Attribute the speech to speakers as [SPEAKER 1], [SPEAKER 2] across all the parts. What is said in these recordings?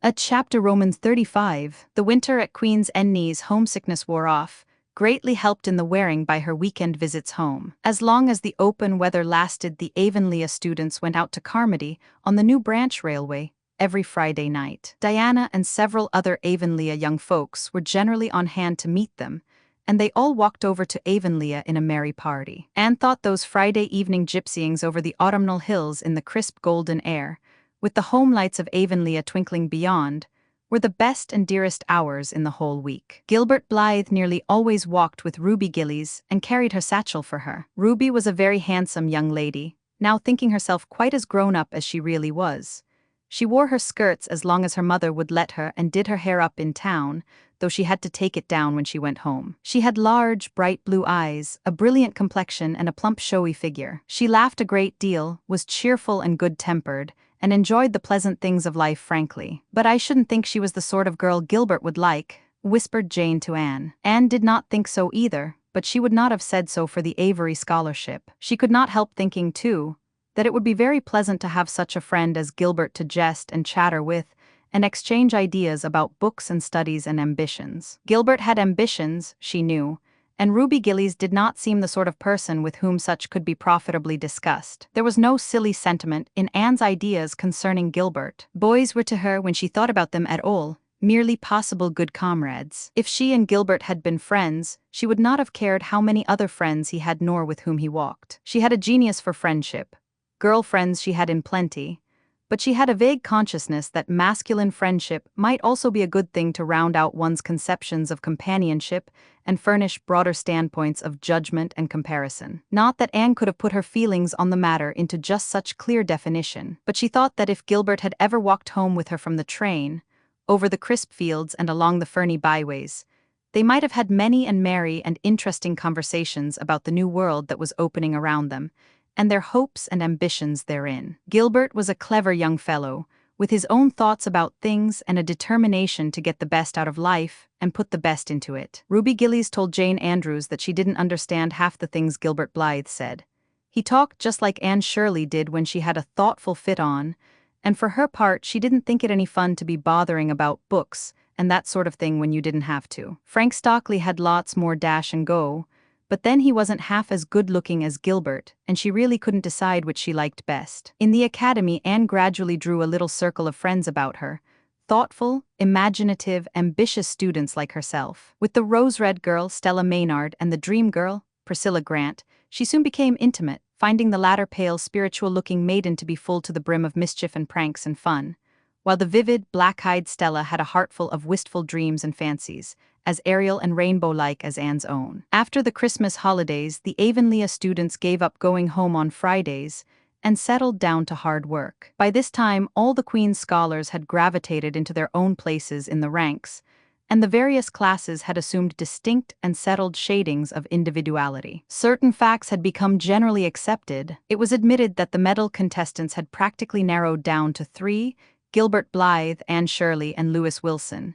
[SPEAKER 1] A chapter Romans 35. The winter at Queen's Enne's homesickness wore off, greatly helped in the wearing by her weekend visits home. As long as the open weather lasted, the Avonlea students went out to Carmody on the new branch railway every Friday night. Diana and several other Avonlea young folks were generally on hand to meet them, and they all walked over to Avonlea in a merry party. Anne thought those Friday evening gypsyings over the autumnal hills in the crisp golden air, with the home lights of Avonlea twinkling beyond, were the best and dearest hours in the whole week. Gilbert Blythe nearly always walked with Ruby Gillies and carried her satchel for her. Ruby was a very handsome young lady, now thinking herself quite as grown up as she really was. She wore her skirts as long as her mother would let her and did her hair up in town, though she had to take it down when she went home. She had large, bright blue eyes, a brilliant complexion, and a plump, showy figure. She laughed a great deal, was cheerful and good-tempered, and enjoyed the pleasant things of life frankly. "But I shouldn't think she was the sort of girl Gilbert would like," whispered Jane to Anne. Anne did not think so either, but she would not have said so for the Avery scholarship. She could not help thinking, too, that it would be very pleasant to have such a friend as Gilbert to jest and chatter with, and exchange ideas about books and studies and ambitions. Gilbert had ambitions, she knew, and Ruby Gillies did not seem the sort of person with whom such could be profitably discussed. There was no silly sentiment in Anne's ideas concerning Gilbert. Boys were to her, when she thought about them at all, merely possible good comrades. If she and Gilbert had been friends, she would not have cared how many other friends he had nor with whom he walked. She had a genius for friendship. Girl friends she had in plenty, but she had a vague consciousness that masculine friendship might also be a good thing to round out one's conceptions of companionship and furnish broader standpoints of judgment and comparison. Not that Anne could have put her feelings on the matter into just such clear definition, but she thought that if Gilbert had ever walked home with her from the train, over the crisp fields and along the ferny byways, they might have had many and merry and interesting conversations about the new world that was opening around them, and their hopes and ambitions therein. Gilbert was a clever young fellow, with his own thoughts about things and a determination to get the best out of life and put the best into it. Ruby Gillies told Jane Andrews that she didn't understand half the things Gilbert Blythe said. He talked just like Anne Shirley did when she had a thoughtful fit on, and for her part she didn't think it any fun to be bothering about books and that sort of thing when you didn't have to. Frank Stockley had lots more dash and go, but then he wasn't half as good-looking as Gilbert, and she really couldn't decide which she liked best. In the academy, Anne gradually drew a little circle of friends about her, thoughtful, imaginative, ambitious students like herself. With the rose-red girl, Stella Maynard, and the dream girl, Priscilla Grant, she soon became intimate, finding the latter pale, spiritual-looking maiden to be full to the brim of mischief and pranks and fun, while the vivid, black-eyed Stella had a heart full of wistful dreams and fancies, as aerial and rainbow-like as Anne's own. After the Christmas holidays, the Avonlea students gave up going home on Fridays and settled down to hard work. By this time, all the Queen's scholars had gravitated into their own places in the ranks, and the various classes had assumed distinct and settled shadings of individuality. Certain facts had become generally accepted. It was admitted that the medal contestants had practically narrowed down to three: Gilbert Blythe, Anne Shirley, and Lewis Wilson.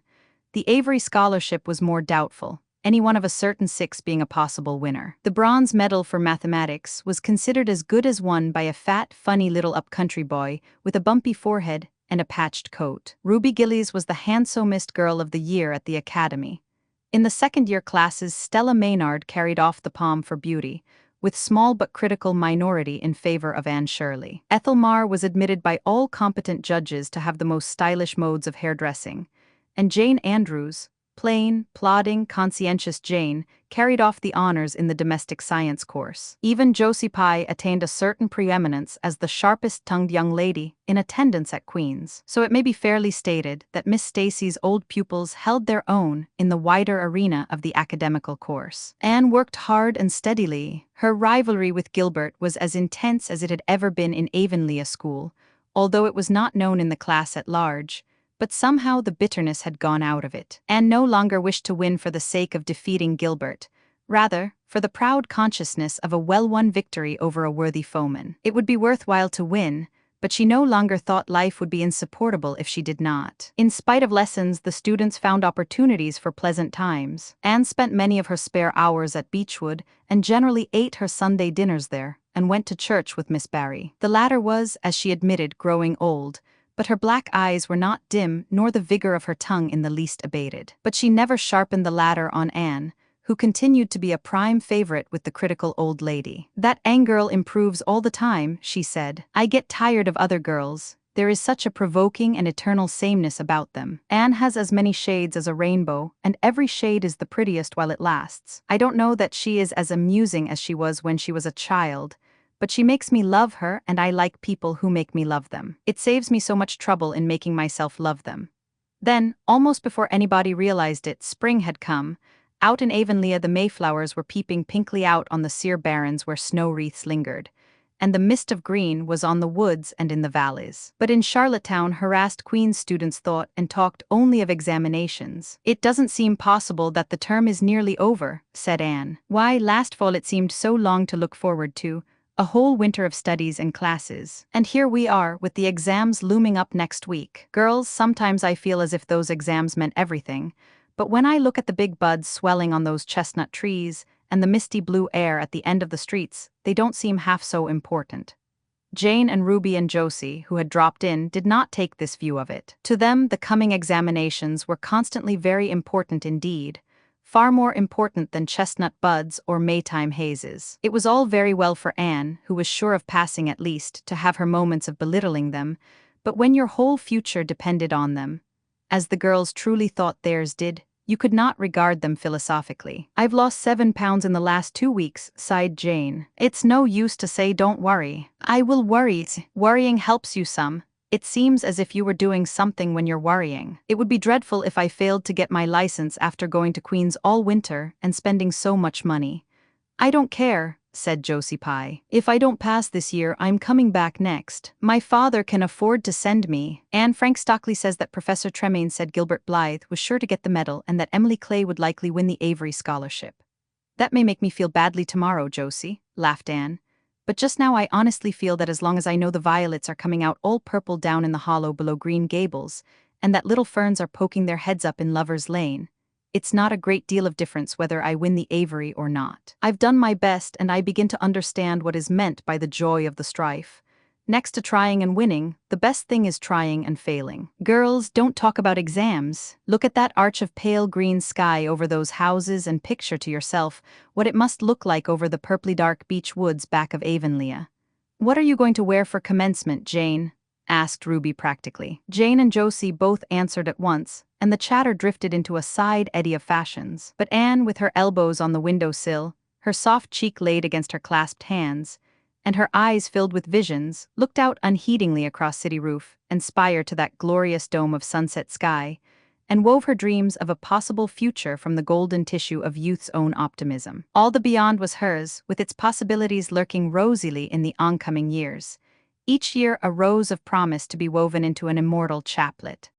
[SPEAKER 1] The Avery scholarship was more doubtful, any one of a certain six being a possible winner. The bronze medal for mathematics was considered as good as won by a fat, funny little up-country boy with a bumpy forehead and a patched coat. Ruby Gillies was the handsomest girl of the year at the academy. In the second-year classes, Stella Maynard carried off the palm for beauty, with small but critical minority in favor of Anne Shirley. Ethel Marr was admitted by all competent judges to have the most stylish modes of hairdressing, and Jane Andrews, plain, plodding, conscientious Jane, carried off the honors in the domestic science course. Even Josie Pye attained a certain preeminence as the sharpest-tongued young lady in attendance at Queen's. So it may be fairly stated that Miss Stacy's old pupils held their own in the wider arena of the academical course. Anne worked hard and steadily. Her rivalry with Gilbert was as intense as it had ever been in Avonlea school, although it was not known in the class at large. But somehow the bitterness had gone out of it. Anne no longer wished to win for the sake of defeating Gilbert, rather, for the proud consciousness of a well-won victory over a worthy foeman. It would be worthwhile to win, but she no longer thought life would be insupportable if she did not. In spite of lessons, the students found opportunities for pleasant times. Anne spent many of her spare hours at Beechwood and generally ate her Sunday dinners there, and went to church with Miss Barry. The latter was, as she admitted, growing old, but her black eyes were not dim nor the vigor of her tongue in the least abated. But she never sharpened the latter on Anne, who continued to be a prime favorite with the critical old lady. "That Anne girl improves all the time," she said. "I get tired of other girls. There is such a provoking and eternal sameness about them. Anne has as many shades as a rainbow, and every shade is the prettiest while it lasts. I don't know that she is as amusing as she was when she was a child, but she makes me love her, and I like people who make me love them. It saves me so much trouble in making myself love them." Then, almost before anybody realized it, spring had come. Out in Avonlea the Mayflowers were peeping pinkly out on the sere barrens where snow wreaths lingered, and the mist of green was on the woods and in the valleys. But in Charlottetown, harassed Queen's students thought and talked only of examinations. "It doesn't seem possible that the term is nearly over," said Anne. "Why, last fall it seemed so long to look forward to, a whole winter of studies and classes. And here we are, with the exams looming up next week. Girls, sometimes I feel as if those exams meant everything, but when I look at the big buds swelling on those chestnut trees, and the misty blue air at the end of the streets, they don't seem half so important." Jane and Ruby and Josie, who had dropped in, did not take this view of it. To them, the coming examinations were constantly very important indeed, far more important than chestnut buds or Maytime hazes. It was all very well for Anne, who was sure of passing at least, to have her moments of belittling them, but when your whole future depended on them, as the girls truly thought theirs did, you could not regard them philosophically. "I've lost 7 pounds in the last 2 weeks, sighed Jane. "It's no use to say don't worry." "I will worry. Worrying helps you some. It seems as if you were doing something when you're worrying. It would be dreadful if I failed to get my license after going to Queen's all winter and spending so much money." "I don't care," said Josie Pye. "If I don't pass this year, I'm coming back next. My father can afford to send me." "And Frank Stockley says that Professor Tremaine said Gilbert Blythe was sure to get the medal and that Emily Clay would likely win the Avery scholarship." "That may make me feel badly tomorrow, Josie," laughed Anne. "But just now I honestly feel that as long as I know the violets are coming out all purple down in the hollow below Green Gables, and that little ferns are poking their heads up in Lover's Lane, it's not a great deal of difference whether I win the Avery or not. I've done my best and I begin to understand what is meant by the joy of the strife. Next to trying and winning, the best thing is trying and failing. Girls, don't talk about exams. Look at that arch of pale green sky over those houses and picture to yourself what it must look like over the purply dark beech woods back of Avonlea." "What are you going to wear for commencement, Jane?" asked Ruby practically. Jane and Josie both answered at once, and the chatter drifted into a side eddy of fashions. But Anne, with her elbows on the window-sill, her soft cheek laid against her clasped hands, and her eyes filled with visions, looked out unheedingly across City Roof and Spire to that glorious dome of sunset sky, and wove her dreams of a possible future from the golden tissue of youth's own optimism. All the beyond was hers, with its possibilities lurking rosily in the oncoming years. Each year a rose of promise to be woven into an immortal chaplet.